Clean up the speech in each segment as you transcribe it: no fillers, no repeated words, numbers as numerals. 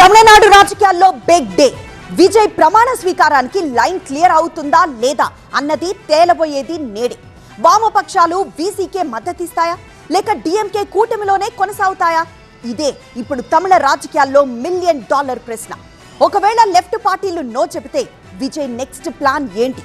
తమిళనాడు రాజకీయాల్లో big day. Vijay ప్రమాణ స్వీకారానికి line clear అవుతుందా లేదా అన్నది తేలబోయేది నేడే. వామపక్షాలు వీసీకే మద్దతిస్తాయా లేక డిఎంకే కూటమిలోనే కొనసాగుతాయా? ఇదే ఇప్పుడు తమిళ రాజకీయాల్లో $1 మిలియన్ ప్రశ్న. ఒకవేళ లెఫ్ట్ పార్టీలు నో చెబితే విజయ్ నెక్స్ట్ ప్లాన్ ఏంటి?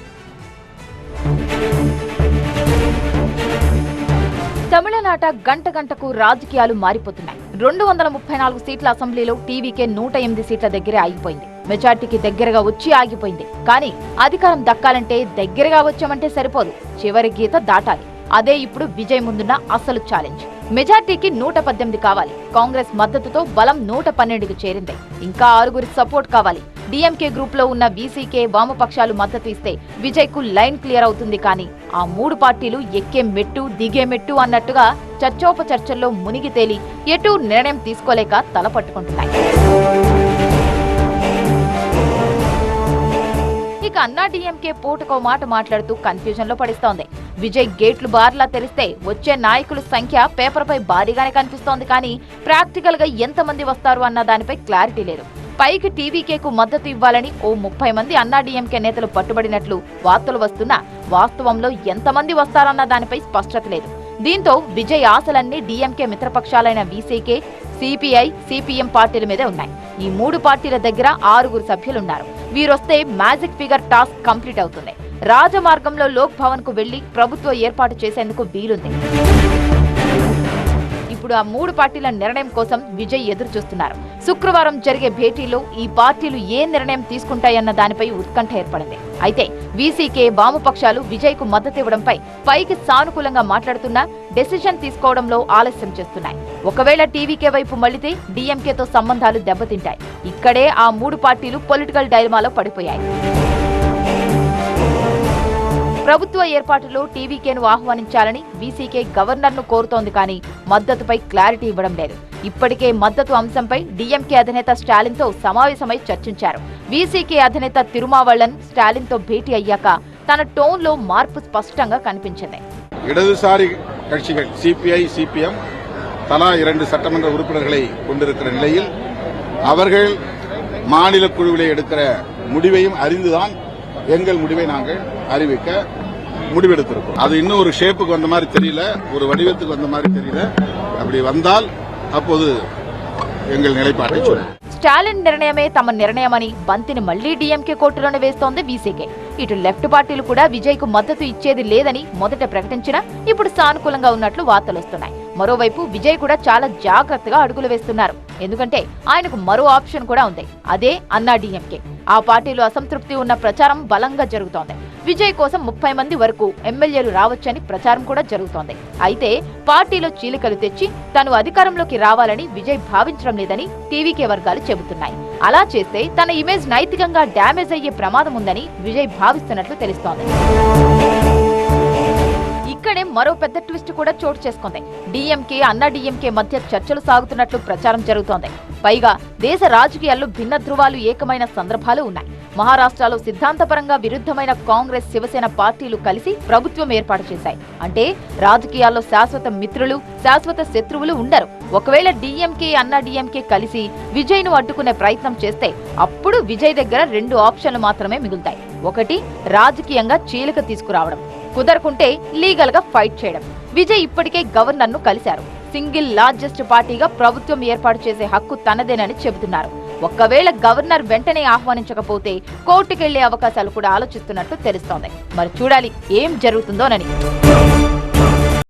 తమిళనాట గంట గంటకు రాజకీయాలు మారిపోతున్నాయి. 234 సీట్ల అసెంబ్లీలో టీవీకే 108 సీట్ల దగ్గరే ఆగిపోయింది. మెజార్టీకి దగ్గరగా వచ్చి ఆగిపోయింది. కానీ అధికారం దక్కాలంటే దగ్గరగా వచ్చామంటే సరిపోదు, చివరి గీత దాటాలి. అదే ఇప్పుడు విజయ్ ముందున్న అసలు ఛాలెంజ్. మెజార్టీకి 118 కావాలి. కాంగ్రెస్ మద్దతుతో బలం 112కి చేరింది. ఇంకా 6 సపోర్ట్ కావాలి. డిఎంకే గ్రూప్ లో ఉన్న వీసీకే వామపక్షాలు మద్దతు ఇస్తే విజయ్ కు లైన్ క్లియర్ అవుతుంది. కానీ ఆ 3 పార్టీలు ఎక్కే మెట్టు దిగే మెట్టు అన్నట్టుగా చర్చోపచర్చల్లో మునిగి తేలి ఎటూ నిర్ణయం తీసుకోలేక తలపట్టుకుంటున్నాయి. ఇక అన్నా డిఎంకే పూటకో మాట మాట్లాడుతూ కన్ఫ్యూజన్ లో పడిస్తోంది. విజయ్ గేట్లు బార్లా తెరిస్తే వచ్చే నాయకుల సంఖ్య పేపర్ పై భారీగానే కనిపిస్తోంది. కానీ ప్రాక్టికల్ గా ఎంతమంది వస్తారు అన్న దానిపై క్లారిటీ లేదు. పైకి టీవీకేకు మద్దతు ఇవ్వాలని ఓ 30 మంది అన్నా డిఎంకే నేతలు పట్టుబడినట్లు వార్తలు వస్తున్నా వాస్తవంలో ఎంతమంది వస్తారన్న దానిపై స్పష్టత లేదు. దీంతో విజయ్ ఆశలన్నీ డిఎంకే మిత్రపక్షాలైన వీసీకే, సిపిఐ, సిపిఎం పార్టీల మీదే ఉన్నాయి. ఈ 3 పార్టీల దగ్గర 6 సభ్యులున్నారు. వీరొస్తే మ్యాజిక్ ఫిగర్ టాస్క్ కంప్లీట్ అవుతుంది. రాజమార్గంలో లోక్ భవన్ కు వెళ్లి ప్రభుత్వం ఏర్పాటు చేసేందుకు వీలుంది. ఇప్పుడు ఆ 3 పార్టీల నిర్ణయం కోసం విజయ్ ఎదురు చూస్తున్నారు. శుక్రవారం జరిగే భేటీలో ఈ పార్టీలు ఏ నిర్ణయం తీసుకుంటాయన్న దానిపై ఉత్కంఠ ఏర్పడింది. అయితే వీసీకే వామపక్షాలు విజయ్ కు మద్దతు ఇవ్వడంపై పైకి సానుకూలంగా మాట్లాడుతున్నా డెసిషన్ తీసుకోవడంలో ఆలస్యం చేస్తున్నాయి. ఒకవేళ టీవీకే వైపు మళ్లితే డిఎంకేతో సంబంధాలు దెబ్బతింటాయి. ఇక్కడే ఆ 3 పార్టీలు పొలిటికల్ డైలమాలో పడిపోయాయి. ప్రభుత్వ ఏర్పాటులో టీవీకేను ఆహ్వానించాలని వీసీకే గవర్నర్ను కోరుతోంది. కానీ మద్దతుపై క్లారిటీ ఇవ్వడం లేదు. ఇప్పటికే మద్దతు అంశంపై డిఎంకే అధినేత స్టాలిన్తో సమావేశమై చర్చించారు. వీసీకే అధినేత తిరుమావళవన్ స్టాలిన్తో భేటీ అయ్యాక తన టోన్లో మార్పు స్పష్టంగా కనిపించింది. இடதுசாரி கட்சிகள் சிபிஐ, சிபிஎம் தலா 2 சட்டமன்ற உறுப்பினர்களை கொண்டிருக்கிற நிலையில் அவர்கள் மாநில குழுவிலே எடுக்கிற முடிவையும் அறிந்துதான் எங்கள் முடிவை நாங்கள் அறிவிக்க முடிவெடுத்திருக்கோம். அது இன்னும் ஒரு ஷேப்புக்கு வந்த மாதிரி தெரியல, ஒரு வடிவத்துக்கு வந்த மாதிரி தெரியல. அப்படி வந்தால் அப்போது எங்கள் நிலைப்பாட்டை சொல்லுவோம். స్టాలిన్ నిర్ణయమే తమ నిర్ణయమని బంతిని మళ్లీ డిఎంకే కోర్టులోనే వేస్తోంది వీసీకే. ఇటు లెఫ్ట్ పార్టీలు కూడా విజయ్ కు మద్దతు ఇచ్చేది లేదని మొదట ప్రకటించినా ఇప్పుడు సానుకూలంగా ఉన్నట్లు వార్తలు వస్తున్నాయి. మరోవైపు విజయ్ కూడా చాలా జాగ్రత్తగా అడుగులు వేస్తున్నారు. ఎందుకంటే ఆయనకు మరో ఆప్షన్ కూడా ఉంది. అదే అన్నా డిఎంకే. ఆ పార్టీలో అసంతృప్తి ఉన్న ప్రచారం బలంగా జరుగుతోంది. విజయ్ కోసం 30 మంది వరకు ఎమ్మెల్యేలు రావచ్చని ప్రచారం కూడా జరుగుతోంది. అయితే పార్టీలో చీలికలు తెచ్చి తను అధికారంలోకి రావాలని విజయ్ భావించడం లేదని టీవీకే వర్గాలు చెబుతున్నాయి. అలా చేస్తే తన ఇమేజ్ నైతికంగా డ్యామేజ్ అయ్యే ప్రమాదం ఉందని విజయ్ భావిస్తున్నట్లు తెలుస్తోంది. ఇక్కడే మరో పెద్ద ట్విస్ట్ కూడా చోటు చేసుకుంది. డిఎంకే, అన్నా డిఎంకే మధ్య చర్చలు సాగుతున్నట్లు ప్రచారం జరుగుతోంది. పైగా దేశ రాజకీయాల్లో భిన్న ధృవాలు ఏకమైన సందర్భాలు ఉన్నాయి. మహారాష్ట్రలో సిద్ధాంతపరంగా విరుద్ధమైన కాంగ్రెస్, శివసేన పార్టీలు కలిసి ప్రభుత్వం ఏర్పాటు చేశాయి. అంటే రాజకీయాల్లో శాశ్వత మిత్రులు, శాశ్వత శత్రువులు ఉండరు. ఒకవేళ డిఎంకే, అన్నా డిఎంకే కలిసి విజయ్ ను అడ్డుకునే ప్రయత్నం చేస్తే అప్పుడు విజయ్ దగ్గర 2 ఆప్షన్లు మాత్రమే మిగులుతాయి. ఒకటి రాజకీయంగా చీలిక తీసుకురావడం, కుదరకుంటే లీగల్ గా ఫైట్ చేయడం. విజయ్ ఇప్పటికే గవర్నర్ ను కలిశారు. సింగిల్ లార్జెస్ట్ పార్టీగా ప్రభుత్వం ఏర్పాటు చేసే హక్కు తనదేనని చెబుతున్నారు. ఒక్కవేళ గవర్నర్ వెంటనే ఆహ్వానించకపోతే కోర్టుకెళ్లే అవకాశాలు కూడా ఆలోచిస్తున్నట్టు తెలుస్తోంది. మరి చూడాలి ఏం జరుగుతుందోనని.